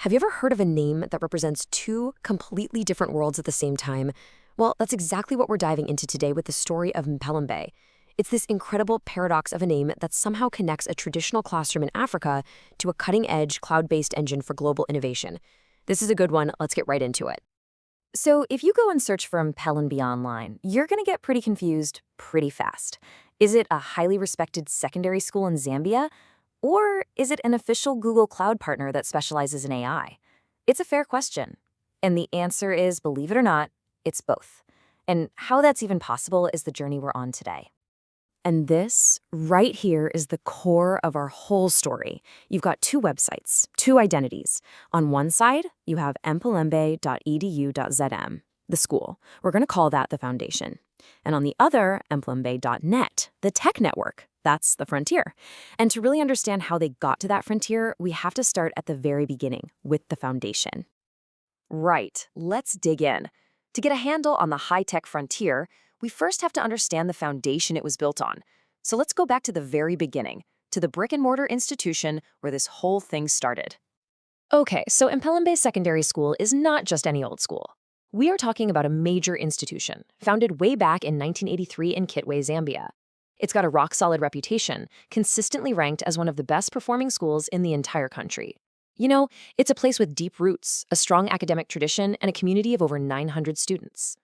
Have you ever heard of a name that represents two completely different worlds at the same time? Well, that's exactly what we're diving into today with the story of Mpelembe. It's this incredible paradox of a name that somehow connects a traditional classroom in Africa to a cutting-edge, cloud-based engine for global innovation. This is a good one. Let's get right into it. So if you go and search for Mpelembe online, you're going to get pretty confused pretty fast. Is it a highly respected secondary school in Zambia? Or is it an official Google Cloud partner that specializes in AI? It's a fair question. And the answer is, believe it or not, it's both. And how that's even possible is the journey we're on today. And this, right here, is the core of our whole story. You've got two websites, two identities. On one side, you have mpelembe.edu.zm, the school. We're going to call that the foundation. And on the other, mpelembe.net, the tech network. That's the frontier. And to really understand how they got to that frontier, we have to start at the very beginning, with the foundation. Right, let's dig in. To get a handle on the high-tech frontier, we first have to understand the foundation it was built on. So let's go back to the very beginning, to the brick-and-mortar institution where this whole thing started. Okay, so Mpelembe Secondary School is not just any old school. We are talking about a major institution, founded way back in 1983 in Kitwe, Zambia. It's got a rock-solid reputation, consistently ranked as one of the best-performing schools in the entire country. You know, it's a place with deep roots, a strong academic tradition, and a community of over 900 students.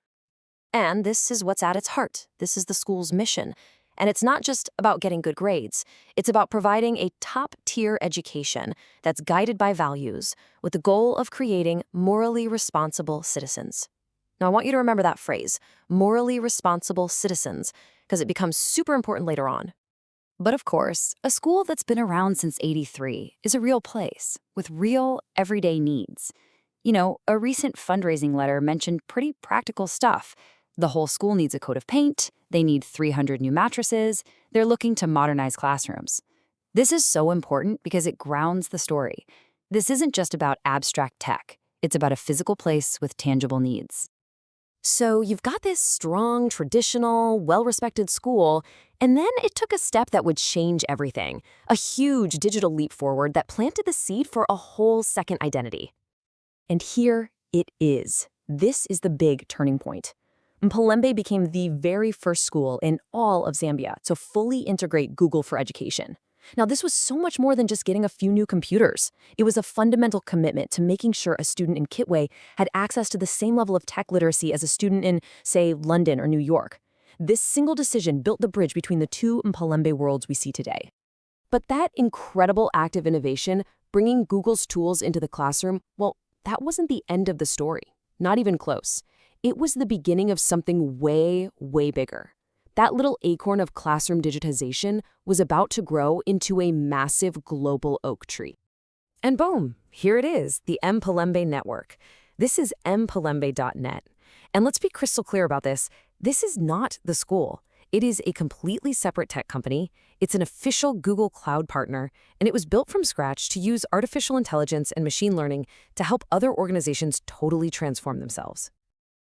And this is what's at its heart. This is the school's mission. And it's not just about getting good grades. It's about providing a top-tier education that's guided by values with the goal of creating morally responsible citizens. Now, I want you to remember that phrase, morally responsible citizens, because it becomes super important later on. But of course, a school that's been around since '83 is a real place with real, everyday needs. You know, a recent fundraising letter mentioned pretty practical stuff. The whole school needs a coat of paint, they need 300 new mattresses, they're looking to modernize classrooms. This is so important because it grounds the story. This isn't just about abstract tech, it's about a physical place with tangible needs. So you've got this strong, traditional, well-respected school, and then it took a step that would change everything. A huge digital leap forward that planted the seed for a whole second identity. And here it is. This is the big turning point. Mpelembe became the very first school in all of Zambia to fully integrate Google for Education. Now, this was so much more than just getting a few new computers. It was a fundamental commitment to making sure a student in Kitwe had access to the same level of tech literacy as a student in, say, London or New York. This single decision built the bridge between the two Mpelembe worlds we see today. But that incredible act of innovation, bringing Google's tools into the classroom, well, that wasn't the end of the story. Not even close. It was the beginning of something way, way bigger. That little acorn of classroom digitization was about to grow into a massive global oak tree. And boom, here it is, the Mpelembe network. This is mpelembe.net. And let's be crystal clear about this. This is not the school. It is a completely separate tech company. It's an official Google Cloud partner, and it was built from scratch to use artificial intelligence and machine learning to help other organizations totally transform themselves.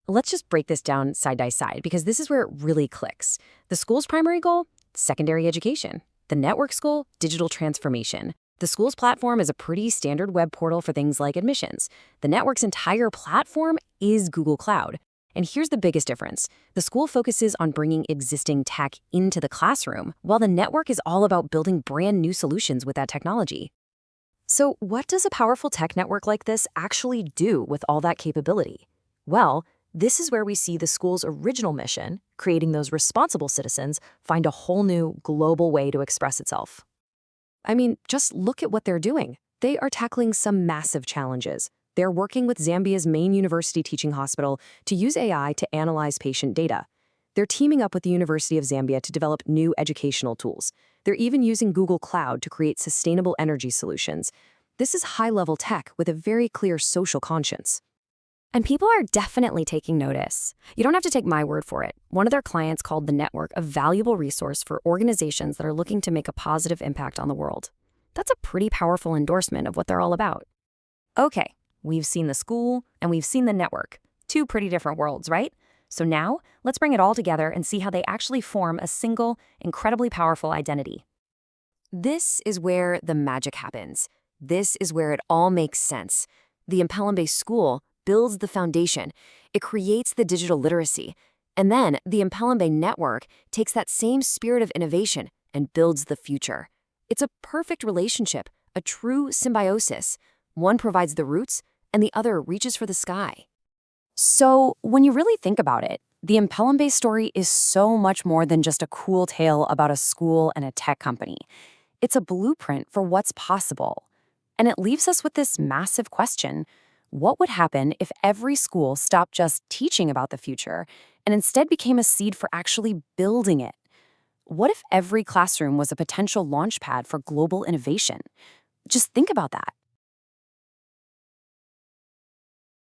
Let's just break this down side by side because this is where it really clicks. The school's primary goal? Secondary education. The network's goal? Digital transformation. The school's platform is a pretty standard web portal for things like admissions. The network's entire platform is Google Cloud. And here's the biggest difference. The school focuses on bringing existing tech into the classroom, while the network is all about building brand new solutions with that technology. So what does a powerful tech network like this actually do with all that capability? Well, this is where we see the school's original mission, creating those responsible citizens, find a whole new global way to express itself. I mean, just look at what they're doing. They are tackling some massive challenges. They're working with Zambia's main university teaching hospital to use AI to analyze patient data. They're teaming up with the University of Zambia to develop new educational tools. They're even using Google Cloud to create sustainable energy solutions. This is high-level tech with a very clear social conscience. And people are definitely taking notice. You don't have to take my word for it. One of their clients called the network a valuable resource for organizations that are looking to make a positive impact on the world. That's a pretty powerful endorsement of what they're all about. Okay, we've seen the school and we've seen the network. Two pretty different worlds, right? So now, let's bring it all together and see how they actually form a single, incredibly powerful identity. This is where the magic happens. This is where it all makes sense. The Mpelembe School builds the foundation. It creates the digital literacy. And then the Mpelembe Network takes that same spirit of innovation and builds the future. It's a perfect relationship, a true symbiosis. One provides the roots, and the other reaches for the sky. So, when you really think about it, the Mpelembe story is so much more than just a cool tale about a school and a tech company. It's a blueprint for what's possible. And it leaves us with this massive question: what would happen if every school stopped just teaching about the future and instead became a seed for actually building it? What if every classroom was a potential launchpad for global innovation? Just think about that.